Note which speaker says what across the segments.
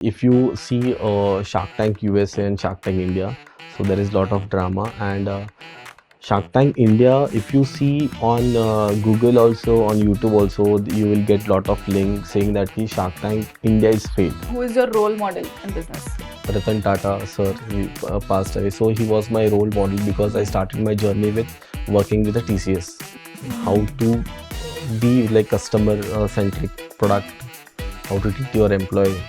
Speaker 1: If you see Shark Tank USA and Shark Tank India, so there is a lot of drama. And Shark Tank India, if you see on Google also, on YouTube also, you will get lot of links saying that ki Shark Tank India is failed.
Speaker 2: Who is your role model in business?
Speaker 1: Ratan Tata sir, he passed away, so he was my role model because I started my journey with working with the TCS, how to be like customer centric product, how to treat your employee.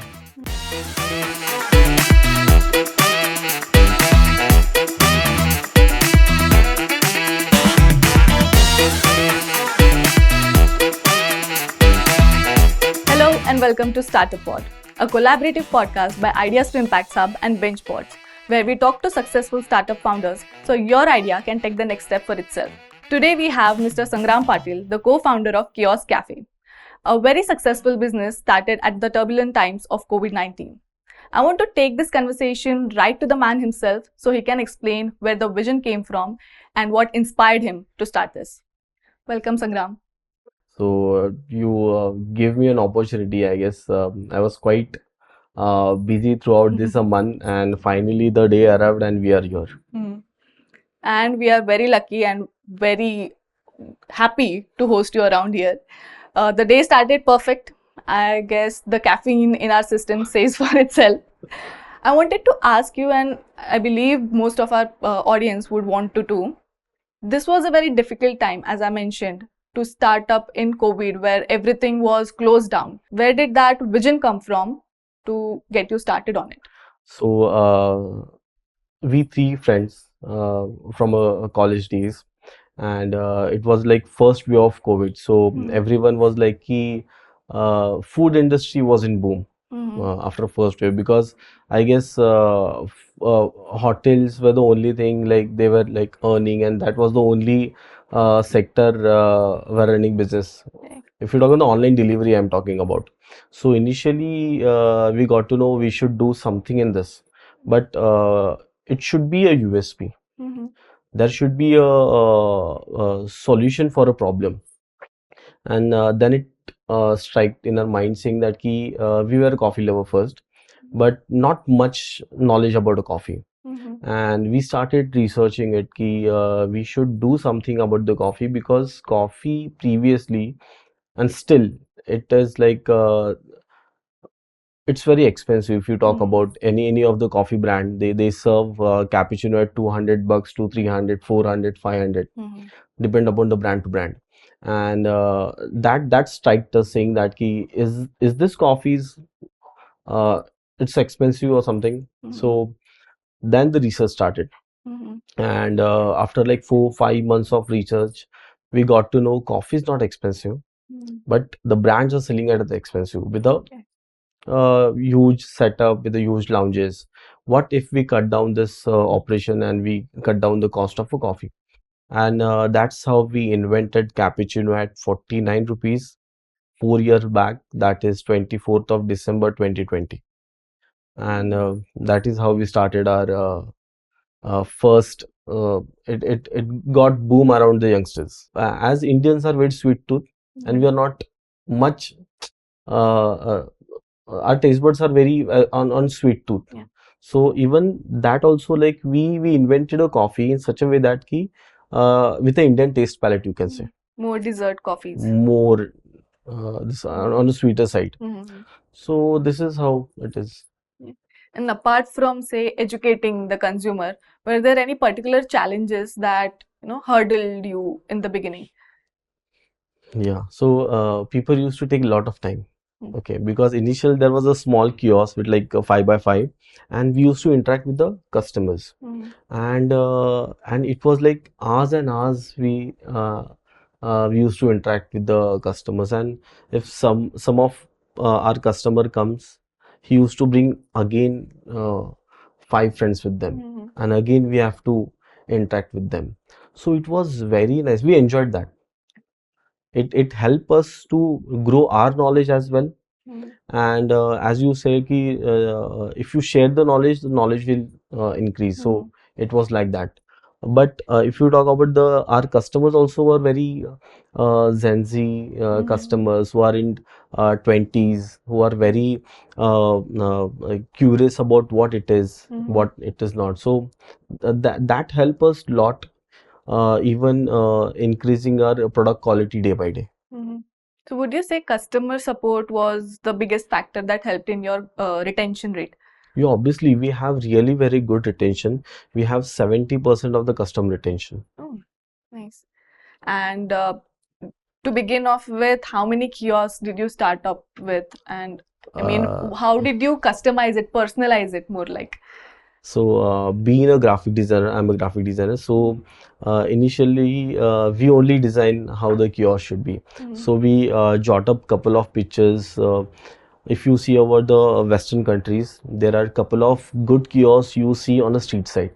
Speaker 2: Hello and welcome to StartupPod, a collaborative podcast by Ideas to Impact Hub and Benchpods, where we talk to successful startup founders so your idea can take the next step for itself. Today we have Mr. Sangram Patil, the co-founder of Kiosk Kafee, a very successful business started at the turbulent times of COVID-19. I want to take this conversation right to the man himself so he can explain where the vision came from and what inspired him to start this. Welcome, Sangram.
Speaker 1: So you give me an opportunity, I guess. I was quite busy throughout this a month, and finally the day arrived and we are here.
Speaker 2: And we are very lucky and very happy to host you around here. The day started perfect. I guess the caffeine in our system says for itself. I wanted to ask you, and I believe most of our audience would want to too. This was a very difficult time, as I mentioned, to start up in COVID, where everything was closed down. Where did that vision come from to get you started on it?
Speaker 1: So we three friends from a college days, and it was like first wave of COVID. So everyone was like, ki, food industry was in boom after first wave, because I guess hotels were the only thing like they were like earning, and that was the only sector were running business.
Speaker 2: Okay.
Speaker 1: If you talk about the online delivery, I'm talking about. So initially we got to know we should do something in this, but it should be a USP. There should be a solution for a problem. And then it struck in our mind saying that ki, we were a coffee lover first, but not much knowledge about a coffee. And we started researching it ki we should do something about the coffee, because coffee previously and still it is like it's very expensive. If you talk about any of the coffee brand, they serve cappuccino at $200 to 300, 400, 500, depend upon the brand to brand. And that striked us saying that ki is this coffee's it's expensive or something. So then the research started, and after like 4-5 months of research, we got to know coffee is not expensive, but the brands are selling it at the expensive with a huge setup, with the huge lounges. What if we cut down this operation and we cut down the cost of a coffee? And that's how we invented cappuccino at 49 rupees 4 years back. That is 24th of December 2020. And that is how we started our first. It got boom around the youngsters. As Indians are very sweet tooth, and we are not much. Our taste buds are very on sweet tooth.
Speaker 2: Yeah.
Speaker 1: So even that also, like we invented a coffee in such a way that ki with the Indian taste palette, you can say
Speaker 2: More dessert coffees.
Speaker 1: more this on the sweeter side. So this is how it is.
Speaker 2: And apart from, say, educating the consumer, were there any particular challenges that hurdled you in the beginning?
Speaker 1: Yeah. So people used to take a lot of time. Okay, because initial there was a small kiosk with like a 5x5, and we used to interact with the customers, and it was like hours and hours we used to interact with the customers. And if some of our customer comes, he used to bring again 5 friends with them, and again we have to interact with them. So it was very nice. We enjoyed that. It helped us to grow our knowledge as well. And as you say ki, if you share the knowledge will increase. So it was like that. But if you talk about our customers also were very Gen Z customers who are in 20s, who are very curious about what it is, what it is not. So that help us lot, even increasing our product quality day by day.
Speaker 2: So would you say customer support was the biggest factor that helped in your retention rate?
Speaker 1: Yeah, obviously we have really very good retention. We have 70% of the customer retention.
Speaker 2: Oh, nice. And to begin off with, how many kiosks did you start up with? And I mean,
Speaker 1: Uh,
Speaker 2: how did you customize it, personalize it more like?
Speaker 1: So, being a graphic designer, I'm a graphic designer. So, initially, we only design how the kiosk should be. So, we jot up couple of pictures. If you see over the Western countries, there are couple of good kiosks you see on the street side.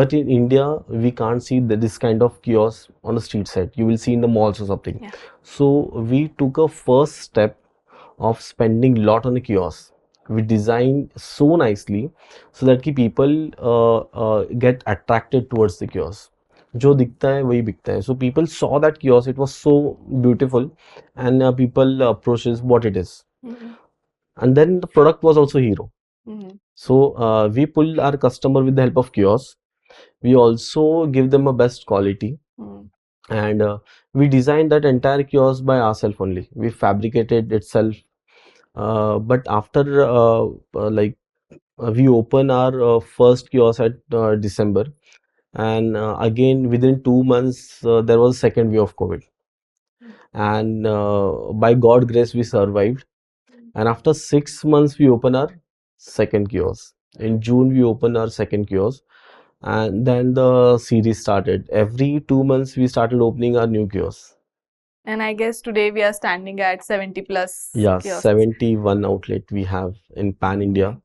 Speaker 1: But in India, we can't see this kind of kiosk on the street side. You will see in the malls or something.
Speaker 2: Yeah.
Speaker 1: So, we took a first step of spending lot on the kiosk. We design so nicely so that ki people get attracted towards the kiosk. जो दिखता है वही बिकता है. So people saw that kiosk. It was so beautiful, and people approaches what it is. And then the product was also hero. So we pull our customer with the help of kiosk. We also give them a best quality, and we designed that entire kiosk by ourselves only. We fabricated itself. But after we open our first kiosk at December, and again within 2 months there was second wave of COVID, and by God grace we survived. And after 6 months we open our second kiosk. In June we open our second kiosk, and then the series started. Every 2 months we started opening our new kiosks.
Speaker 2: And I guess today we are standing at 70 plus
Speaker 1: Yeah,
Speaker 2: kiosks.
Speaker 1: 71 outlet we have in Pan India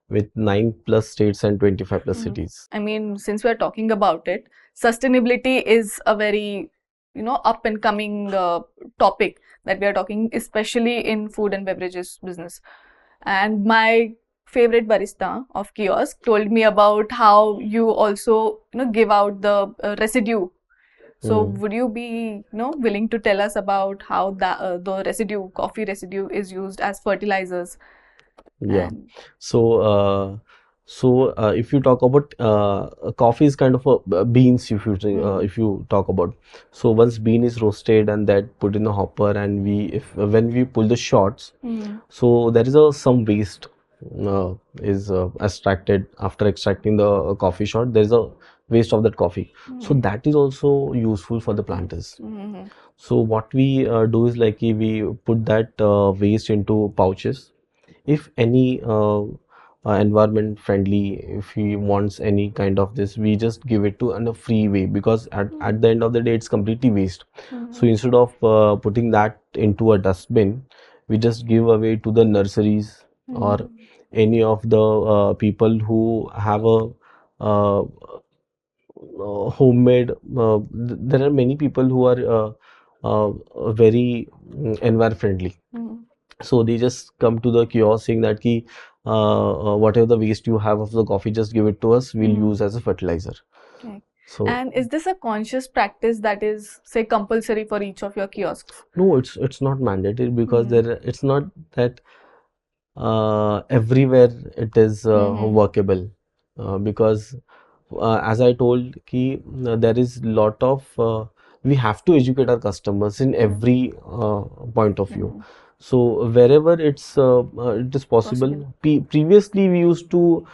Speaker 1: with 9 plus states and 25 plus cities.
Speaker 2: I mean, since we're talking about it, sustainability is a very, up and coming topic that we are talking, especially in food and beverages business. And my favorite barista of kiosk told me about how you also, give out the residue. So would you be, willing to tell us about how the residue, coffee residue, is used as fertilizers?
Speaker 1: Yeah.
Speaker 2: And
Speaker 1: So, if you talk about coffee is kind of a beans if you talk about. So once bean is roasted and that put in the hopper, and when we pull the shots, so there is some waste is extracted after extracting the coffee shot. There is a waste of that coffee. So that is also useful for the planters. So what we do is like we put that waste into pouches. If any environment friendly, if he wants any kind of this, we just give it to in a free way, because at the end of the day it's completely waste. So instead of putting that into a dustbin, we just give away to the nurseries or any of the people who have a homemade. There are many people who are very environment friendly. So they just come to the kiosk saying that ki, whatever the waste you have of the coffee, just give it to us. We'll use as a fertilizer.
Speaker 2: Okay.
Speaker 1: So
Speaker 2: And is this a conscious practice that is, say, compulsory for each of your kiosks?
Speaker 1: no, it's not mandatory, because it's not that everywhere it is workable, because as I told ki, there is lot of we have to educate our customers in every point of view. So wherever it is possible. Previously we used to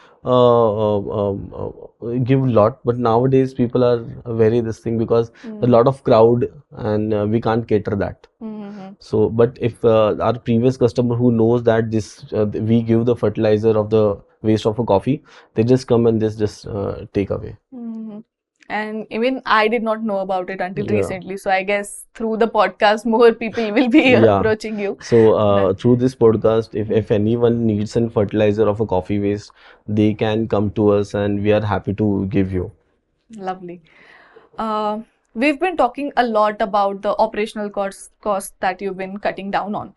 Speaker 1: give lot, but nowadays people are very this thing, because a lot of crowd, and we can't cater that. So, but if our previous customer who knows that this we give the fertilizer of the waste of a coffee, they just come and just take away.
Speaker 2: And even I did not know about it until
Speaker 1: Yeah.
Speaker 2: recently. So I guess through the podcast, more people will be
Speaker 1: Yeah.
Speaker 2: approaching you.
Speaker 1: So through this podcast, if anyone needs some fertilizer of a coffee waste, they can come to us, and we are happy to give you.
Speaker 2: Lovely. We've been talking a lot about the operational costs that you've been cutting down on.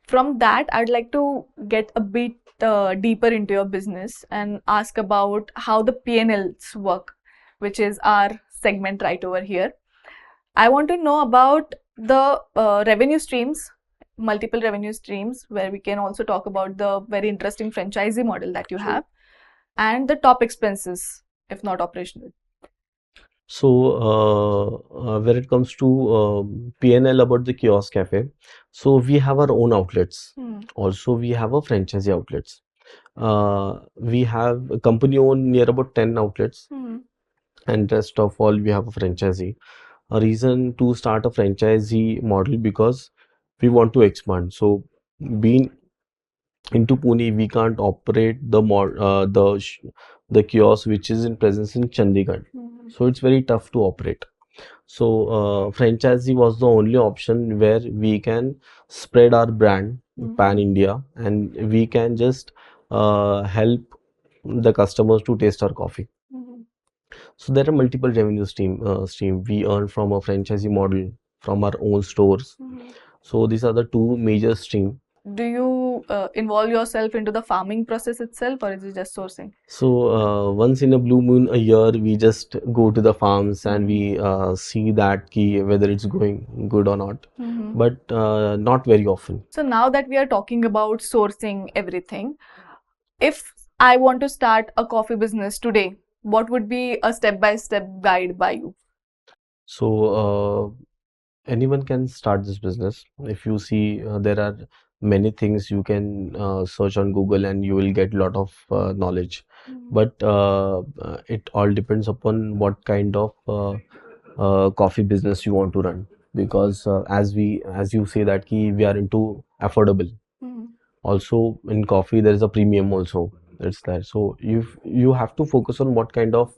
Speaker 2: From that, I'd like to get a bit deeper into your business and ask about how the P&Ls work. which is our segment right over here. I want to know about the revenue streams, multiple revenue streams, where we can also talk about the very interesting franchisee model that you have, and the top expenses, if not operational.
Speaker 1: So, when it comes to P&L about the Kiosk Cafe, so we have our own outlets. Also, we have a franchisee outlets. We have a company owned near about 10 outlets, and rest of all we have a franchisee. A reason to start a franchisee model because we want to expand. So, being into Pune, we can't operate the kiosk which is in presence in Chandigarh. So it's very tough to operate. So franchisee was the only option where we can spread our brand pan India, and we can just help the customers to taste our coffee. So there are multiple revenue stream we earn from a franchisee model, from our own stores. So these are the two major stream.
Speaker 2: Do you involve yourself into the farming process itself, or is it just sourcing?
Speaker 1: So once in a blue moon a year, we just go to the farms and we see that whether it's going good or not, but not very often.
Speaker 2: So now that we are talking about sourcing everything, if I want to start a coffee business today, what would be a step-by-step guide by you?
Speaker 1: So anyone can start this business. If you see, there are many things you can search on Google and you will get a lot of knowledge. But it all depends upon what kind of coffee business you want to run. Because as you say that we are into affordable. Also in coffee there is a premium also. It's there. So you have to focus on what kind of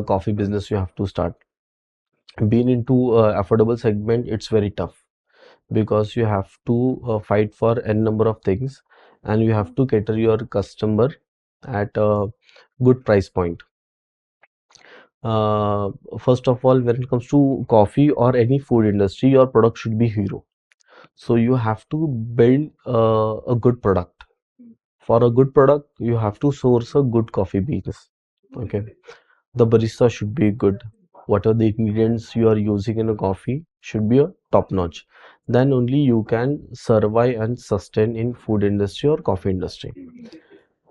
Speaker 1: coffee business you have to start. Being into affordable segment, it's very tough because you have to fight for n number of things, and you have to cater your customer at a good price point. First of all, when it comes to coffee or any food industry, your product should be hero. So you have to build a good product. For a good product, you have to source a good coffee beans. Okay, the barista should be good. What are the ingredients you are using in a coffee should be a top notch. Then only you can survive and sustain in food industry or coffee industry.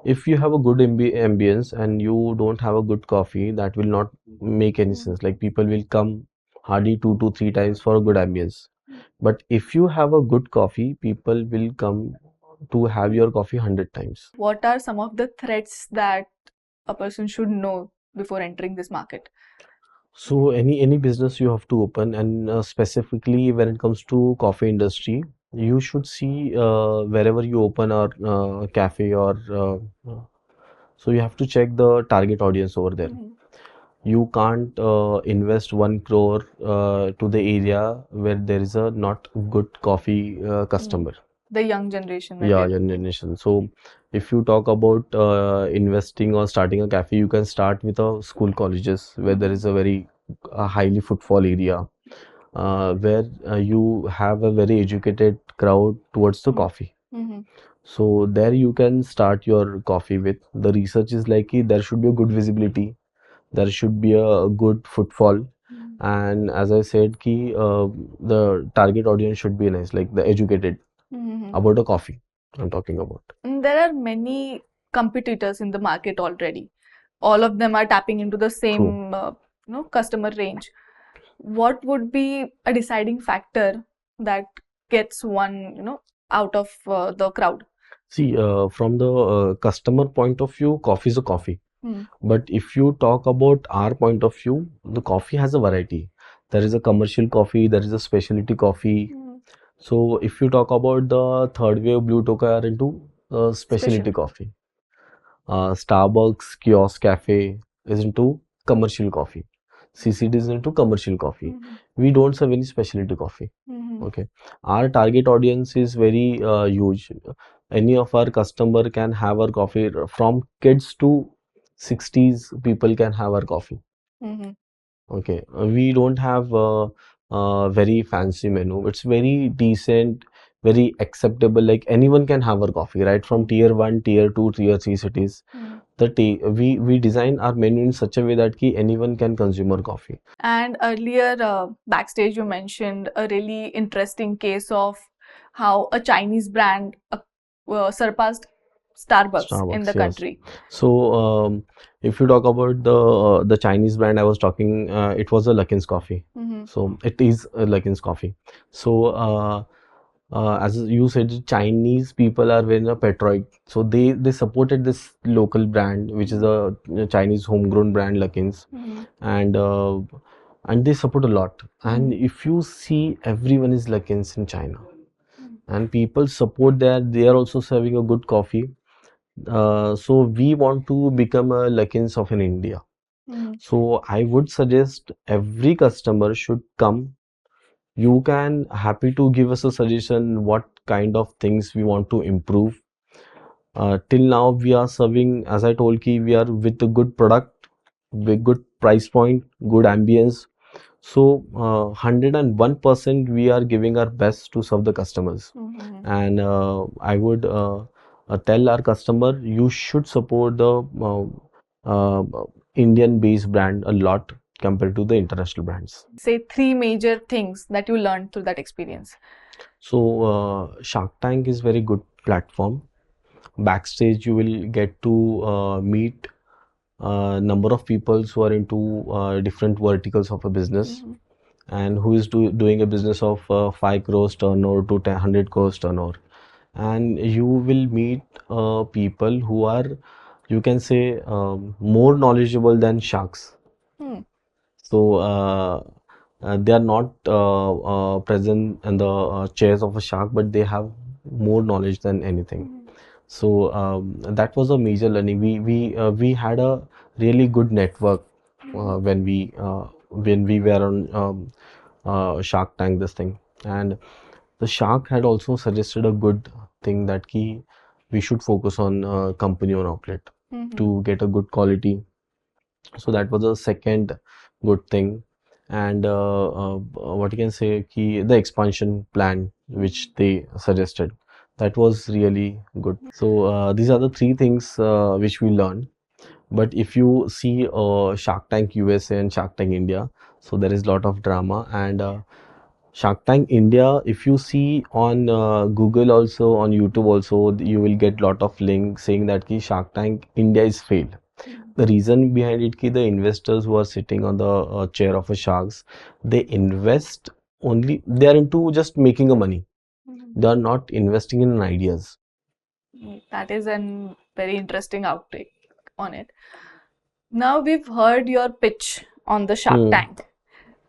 Speaker 1: If you have a good ambience and you don't have a good coffee, that will not make any sense. Like people will come hardly 2 to 3 times for a good ambience. But if you have a good coffee, people will come to have your coffee 100 times.
Speaker 2: What are some of the threats that a person should know before entering this market?
Speaker 1: So any business you have to open, and specifically when it comes to coffee industry, you should see wherever you open a cafe or so you have to check the target audience over there. You can't invest 1 crore to the area where there is a not good coffee customer.
Speaker 2: The young generation.
Speaker 1: Yeah, young generation. So if you talk about investing or starting a cafe, you can start with a school colleges where there is a very highly footfall area, where you have a very educated crowd towards the coffee. So there you can start your coffee with. The research is like there should be a good visibility, there should be a good footfall, and as I said, the target audience should be nice, like the educated about a coffee I'm talking about.
Speaker 2: There are many competitors in the market already. All of them are tapping into the same customer range. What would be a deciding factor that gets one out of the crowd?
Speaker 1: See, from the customer point of view, coffee is a coffee. But if you talk about our point of view, the coffee has a variety. There is a commercial coffee, there is a specialty coffee. So if you talk about the third wave, Blue Tokai are into specialty coffee. Starbucks, Kiosk Cafe is into commercial coffee. CCD is into commercial coffee. We don't serve any specialty coffee. Okay, our target audience is very huge. Any of our customer can have our coffee, from kids to 60s people can have our coffee. Okay, we don't have a very fancy menu. It's very decent, very acceptable. Like anyone can have our coffee, right? From tier 1, tier 2, tier 3 cities. we design our menu in such a way that ki anyone can consume our coffee.
Speaker 2: And earlier, backstage, you mentioned a really interesting case of how a Chinese brand surpassed Starbucks in the
Speaker 1: Starbucks, yes.
Speaker 2: country.
Speaker 1: So, if you talk about the Chinese brand I was talking, it was a Luckin's coffee.
Speaker 2: Mm-hmm.
Speaker 1: So it is a Luckin's coffee. So, as you said, Chinese people are very patriotic. So they supported this local brand, which is a Chinese homegrown brand, Luckin's,
Speaker 2: Mm-hmm.
Speaker 1: and they support a lot. And if you see, everyone is Luckin's in China, and people support that. They are also serving a good coffee. So we want to become a Luckin's of in India.
Speaker 2: Mm-hmm.
Speaker 1: So I would suggest every customer should come. You can happy to give us a suggestion what kind of things we want to improve. Till now we are serving, as I told ki, we are with a good product, with good price point, good ambience. So 101% we are giving our best to serve the customers.
Speaker 2: Mm-hmm.
Speaker 1: And I would tell our customer you should support the uh, Indian based brand a lot compared to the international brands.
Speaker 2: Say three major things that you learned through that experience.
Speaker 1: So Shark Tank is very good platform. Backstage you will get to meet number of people who are into different verticals of a business,
Speaker 2: Mm-hmm.
Speaker 1: and who is doing a business of 5 crores turnover to 100 crores turnover, and you will meet people who are, you can say, more knowledgeable than sharks.
Speaker 2: Hmm.
Speaker 1: So they are not present in the chairs of a shark, but they have more knowledge than anything. So that was a major learning. We had a really good network when we were on Shark Tank, this thing. And the shark had also suggested a good thing that we should focus on company owned outlet
Speaker 2: Mm-hmm.
Speaker 1: to get a good quality. So that was a second good thing. And what you can say, the expansion plan which they suggested, that was really good. So these are the three things which we learned. But if you see Shark Tank USA and Shark Tank India, so there is a lot of drama. And Shark Tank India, if you see on Google also, on YouTube also, you will get lot of links saying that Shark Tank India is failed. The reason behind it, the investors who are sitting on the chair of a sharks, they invest only, they are into just making a money. They are not investing in ideas.
Speaker 2: That is a very interesting outtake on it. Now we've heard your pitch on the Shark Tank.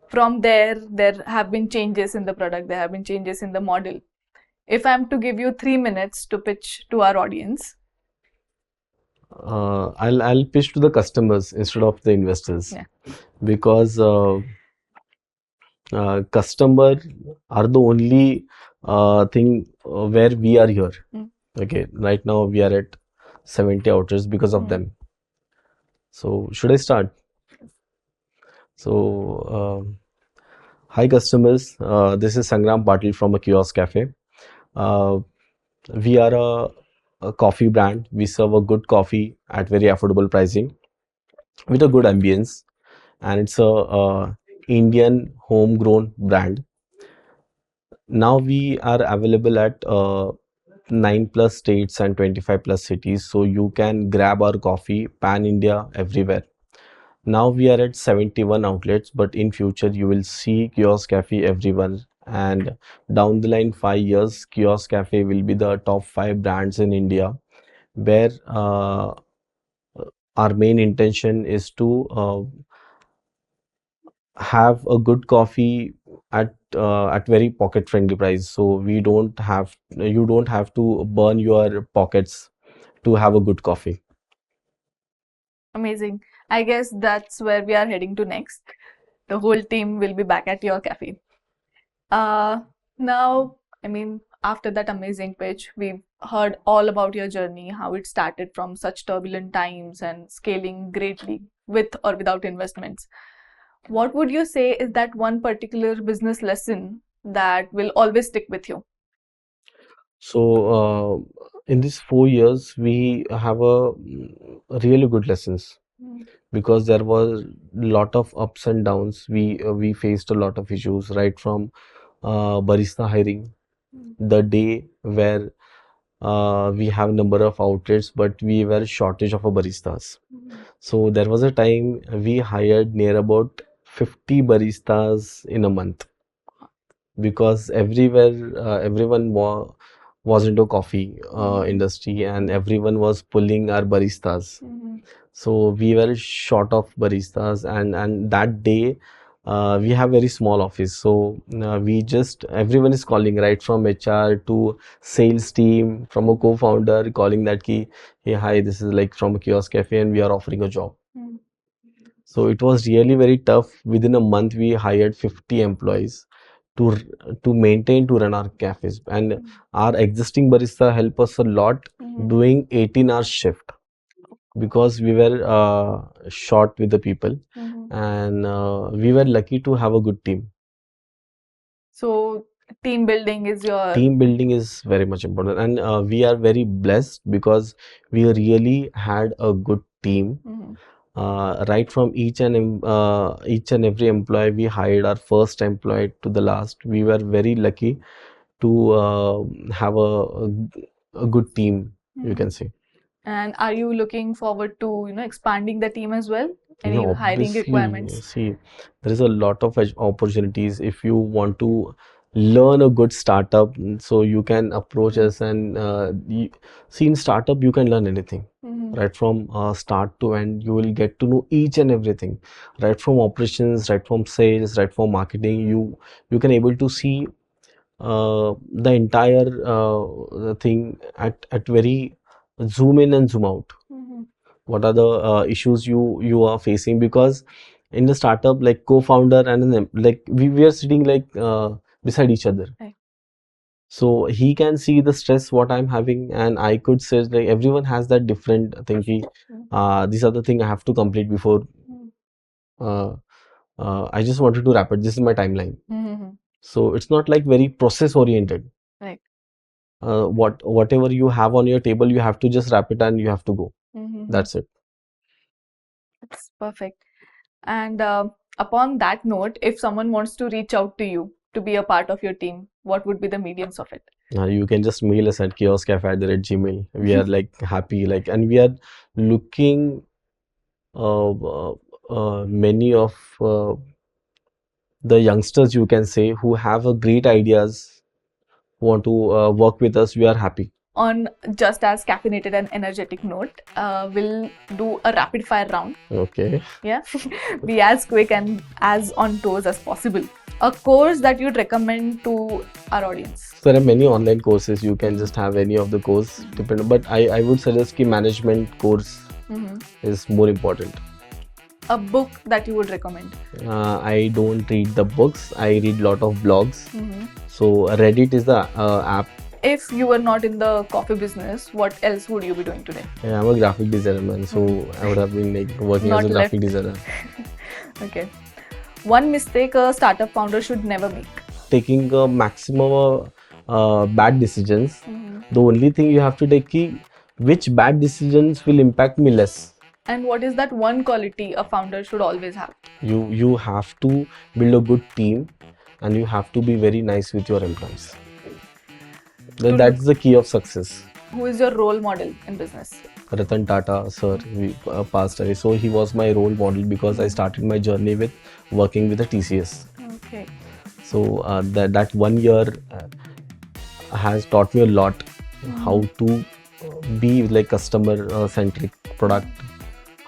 Speaker 2: From there have been changes in the product, there have been changes in the model. If I'm to give you 3 minutes to pitch to our audience,
Speaker 1: I'll pitch to the customers instead of the investors.
Speaker 2: Yeah.
Speaker 1: Because customer are the only thing where we are here. Okay, right now we are at 70 outlets because of them. So should I start? So hi customers, this is Sangram Patil from a Kiosk Cafe. Uh, we are a coffee brand. We serve a good coffee at very affordable pricing with a good ambience, and it's a Indian homegrown brand. Now we are available at 9 plus states and 25 plus cities, so you can grab our coffee pan India everywhere. Now we are at 71 outlets, but in future you will see Kiosk Cafe everywhere. And down the line, 5 years, Kiosk Cafe will be the top 5 brands in India, where our main intention is to have a good coffee at very pocket friendly price. So you don't have to burn your pockets to have a good coffee.
Speaker 2: amazing. I guess that's where we are heading to next. The whole team will be back at your cafe. Now, I mean, after that amazing pitch, we've heard all about your journey, how it started from such turbulent times and scaling greatly with or without investments. What would you say is that one particular business lesson that will always stick with you?
Speaker 1: So in these 4 years, we have a really good lessons because there was a lot of ups and downs. We faced a lot of issues right from barista hiring, the day where we have number of outlets, but we were shortage of a baristas. So there was a time we hired near about 50 baristas in a month because everyone was into coffee industry and everyone was pulling our baristas. So we were short of baristas, and that day we have very small office. So we just everyone is calling right from HR to sales team, from a co-founder calling that key, hey hi, this is like from a Kiosk Cafe and we are offering a job. So it was really very tough. Within a month, we hired 50 employees to maintain to run our cafes, and our existing barista help us a lot doing 18-hour shift because we were short with the people, and we were lucky to have a good team.
Speaker 2: So team building is your
Speaker 1: Team building is very much important, and we are very blessed because we really had a good team. Right from each and every employee we hired, our first employee to the last, we were very lucky to have a good team, you can say.
Speaker 2: And are you looking forward to, expanding the team as well? Any
Speaker 1: Yeah,
Speaker 2: hiring
Speaker 1: obviously,
Speaker 2: requirements?
Speaker 1: see, there is a lot of opportunities if you want to learn a good startup. So you can approach us, and see, in startup you can learn anything, right from start to end. You will get to know each and everything, right from operations, right from sales, right from marketing. You can able to see the entire thing at very zoom in and zoom out. What are the issues you are facing, because in the startup, like co-founder and like we are sitting like beside each other,
Speaker 2: Right.
Speaker 1: so he can see the stress what I'm having, and I could say like everyone has that different thing. These are the thing I have to complete before uh, I just wanted to wrap it. This is my timeline. So it's not like very process oriented.
Speaker 2: Right.
Speaker 1: Whatever you have on your table, you have to just wrap it and you have to go. That's it.
Speaker 2: That's perfect. And upon that note, if someone wants to reach out to you to be a part of your team, what would be the mediums of it?
Speaker 1: You can just mail us at kioskcafe@gmail. We are like happy, like, and we are looking many of the youngsters, you can say, who have a great ideas, who want to work with us. We are happy.
Speaker 2: On just as caffeinated and energetic note, we'll do a rapid fire round.
Speaker 1: Okay.
Speaker 2: Yeah. Be as quick and as on toes as possible. A course that you'd recommend to our audience?
Speaker 1: There are many online courses. You can just have any of the course, but I would suggest ki management course is more important.
Speaker 2: A book that you would recommend?
Speaker 1: I don't read the books. I read lot of blogs. So Reddit is the app.
Speaker 2: If you were not in the coffee business, what else would you be doing today?
Speaker 1: Yeah, I'm a graphic designer, man. So I would have been like working
Speaker 2: Not
Speaker 1: as a graphic
Speaker 2: left.
Speaker 1: designer.
Speaker 2: Okay. One mistake a startup founder should never make?
Speaker 1: Taking a maximum bad decisions. The only thing you have to take ki which bad decisions will impact me less.
Speaker 2: And what is that one quality a founder should always have?
Speaker 1: You have to build a good team, and you have to be very nice with your employees. That's the key of success.
Speaker 2: Who is your role model in business?
Speaker 1: Ratan Tata, sir, we passed away. So he was my role model because I started my journey with working with the TCS.
Speaker 2: Okay.
Speaker 1: So that 1 year has taught me a lot how to be like customer centric product,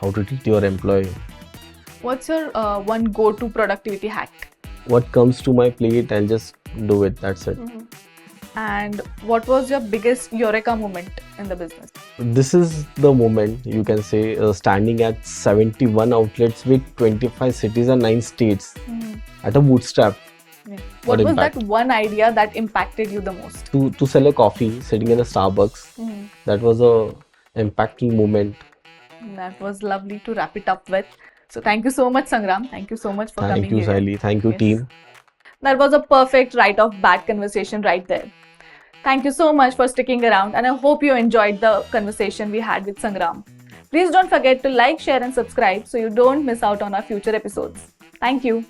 Speaker 1: how to treat your employee.
Speaker 2: What's your one go-to productivity hack?
Speaker 1: What comes to my plate, I'll just do it. That's it.
Speaker 2: And what was your biggest eureka moment in the business?
Speaker 1: This is the moment, you can say, standing at 71 outlets with 25 cities and 9 states at a bootstrap.
Speaker 2: Yeah. What was that one idea that impacted you the most?
Speaker 1: To sell a coffee sitting in a Starbucks. That was a impactful moment.
Speaker 2: That was lovely to wrap it up with. So thank you so much, Sangram. Thank you so much for coming here.
Speaker 1: Thank you, Saili. Thank you, team.
Speaker 2: That was a perfect right off bat conversation right there. Thank you so much for sticking around, and I hope you enjoyed the conversation we had with Sangram. Please don't forget to like, share and subscribe so you don't miss out on our future episodes. Thank you.